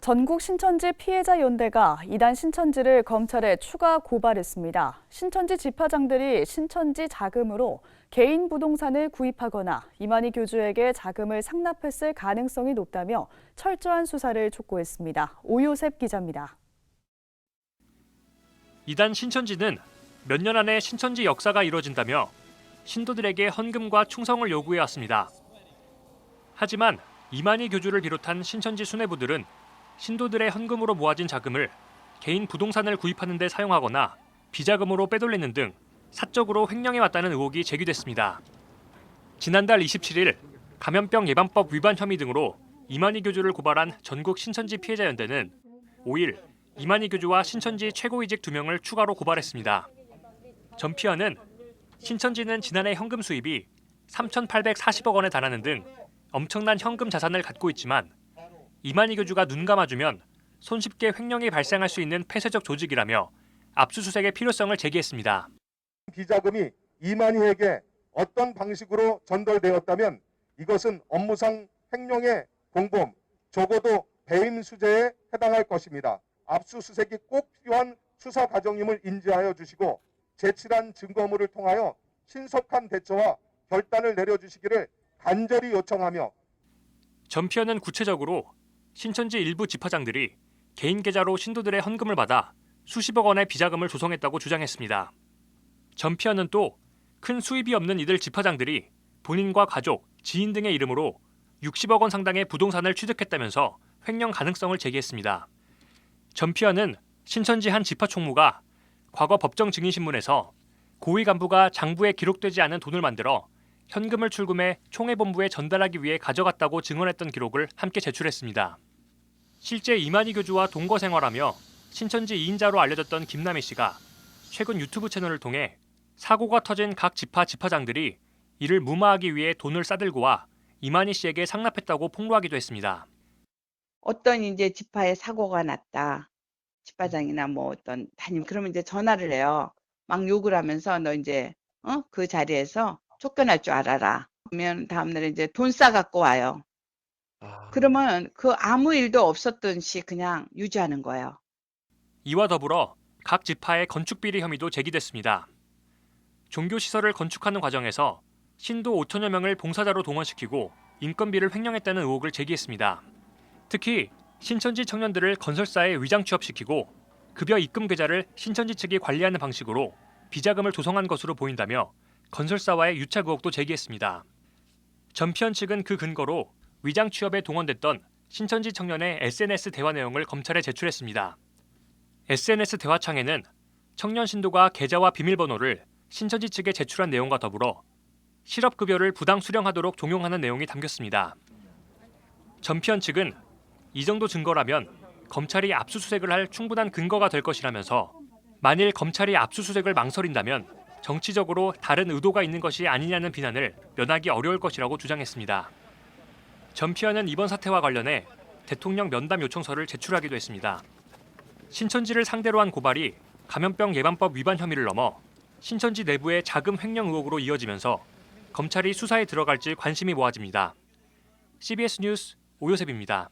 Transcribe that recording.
전국 신천지 피해자 연대가 이단 신천지를 검찰에 추가 고발했습니다. 신천지 지파장들이 신천지 자금으로 개인 부동산을 구입하거나 이만희 교주에게 자금을 상납했을 가능성이 높다며 철저한 수사를 촉구했습니다. 오요셉 기자입니다. 이단 신천지는 몇 년 안에 신천지 역사가 이뤄진다며 신도들에게 헌금과 충성을 요구해왔습니다. 하지만 이만희 교주를 비롯한 신천지 수뇌부들은 신도들의 헌금으로 모아진 자금을 개인 부동산을 구입하는 데 사용하거나 비자금으로 빼돌리는 등 사적으로 횡령해왔다는 의혹이 제기됐습니다. 지난달 27일 감염병 예방법 위반 혐의 등으로 이만희 교주를 고발한 전국 신천지 피해자 연대는 5일 이만희 교주와 신천지 최고위직 2명을 추가로 고발했습니다. 전 피어는 신천지는 지난해 현금 수입이 3,840억 원에 달하는 등 엄청난 현금 자산을 갖고 있지만 이만희 교주가 눈 감아주면 손쉽게 횡령이 발생할 수 있는 폐쇄적 조직이라며 압수수색의 필요성을 제기했습니다. 비자금이 이만희에게 어떤 방식으로 전달되었다면 이것은 업무상 횡령의 공범, 적어도 배임 수재에 해당할 것입니다. 압수수색이 꼭 필요한 수사 과정임을 인지하여 주시고 제출한 증거물을 통하여 신속한 대처와 결단을 내려주시기를 간절히 요청하며 전 피어는 구체적으로 신천지 일부 지파장들이 개인 계좌로 신도들의 헌금을 받아 수십억 원의 비자금을 조성했다고 주장했습니다. 전 피어는 또 큰 수입이 없는 이들 지파장들이 본인과 가족, 지인 등의 이름으로 60억 원 상당의 부동산을 취득했다면서 횡령 가능성을 제기했습니다. 전 피어는 신천지 한 지파 총무가 과거 법정 증인신문에서 고위 간부가 장부에 기록되지 않은 돈을 만들어 현금을 출금해 총회본부에 전달하기 위해 가져갔다고 증언했던 기록을 함께 제출했습니다. 실제 이만희 교주와 동거 생활하며 신천지 2인자로 알려졌던 김남희 씨가 최근 유튜브 채널을 통해 사고가 터진 각 지파 지파장들이 이를 무마하기 위해 돈을 싸들고 와 이만희 씨에게 상납했다고 폭로하기도 했습니다. 어떤 이제 지파에 사고가 났다. 지파장이나 뭐 어떤 담임 그러면 이제 전화를 해요. 막 욕을 하면서 너 이제 그 자리에서 쫓겨날 줄 알아라. 그러면 다음날에 이제 돈 싸갖고 와요. 그러면 그 아무 일도 없었던 시 그냥 유지하는 거예요. 이와 더불어 각 지파의 건축 비리 혐의도 제기됐습니다. 종교시설을 건축하는 과정에서 신도 5천여 명을 봉사자로 동원시키고 인건비를 횡령했다는 의혹을 제기했습니다. 특히 신천지 청년들을 건설사에 위장 취업시키고 급여 입금 계좌를 신천지 측이 관리하는 방식으로 비자금을 조성한 것으로 보인다며 건설사와의 유착 의혹도 제기했습니다. 전 피언 측은 그 근거로 위장 취업에 동원됐던 신천지 청년의 SNS 대화 내용을 검찰에 제출했습니다. SNS 대화창에는 청년 신도가 계좌와 비밀번호를 신천지 측에 제출한 내용과 더불어 실업급여를 부당 수령하도록 종용하는 내용이 담겼습니다. 전 피언 측은 이 정도 증거라면 검찰이 압수수색을 할 충분한 근거가 될 것이라면서 만일 검찰이 압수수색을 망설인다면 정치적으로 다른 의도가 있는 것이 아니냐는 비난을 면하기 어려울 것이라고 주장했습니다. 전 피어는 이번 사태와 관련해 대통령 면담 요청서를 제출하기도 했습니다. 신천지를 상대로 한 고발이 감염병 예방법 위반 혐의를 넘어 신천지 내부의 자금 횡령 의혹으로 이어지면서 검찰이 수사에 들어갈지 관심이 모아집니다. CBS 뉴스 오요셉입니다.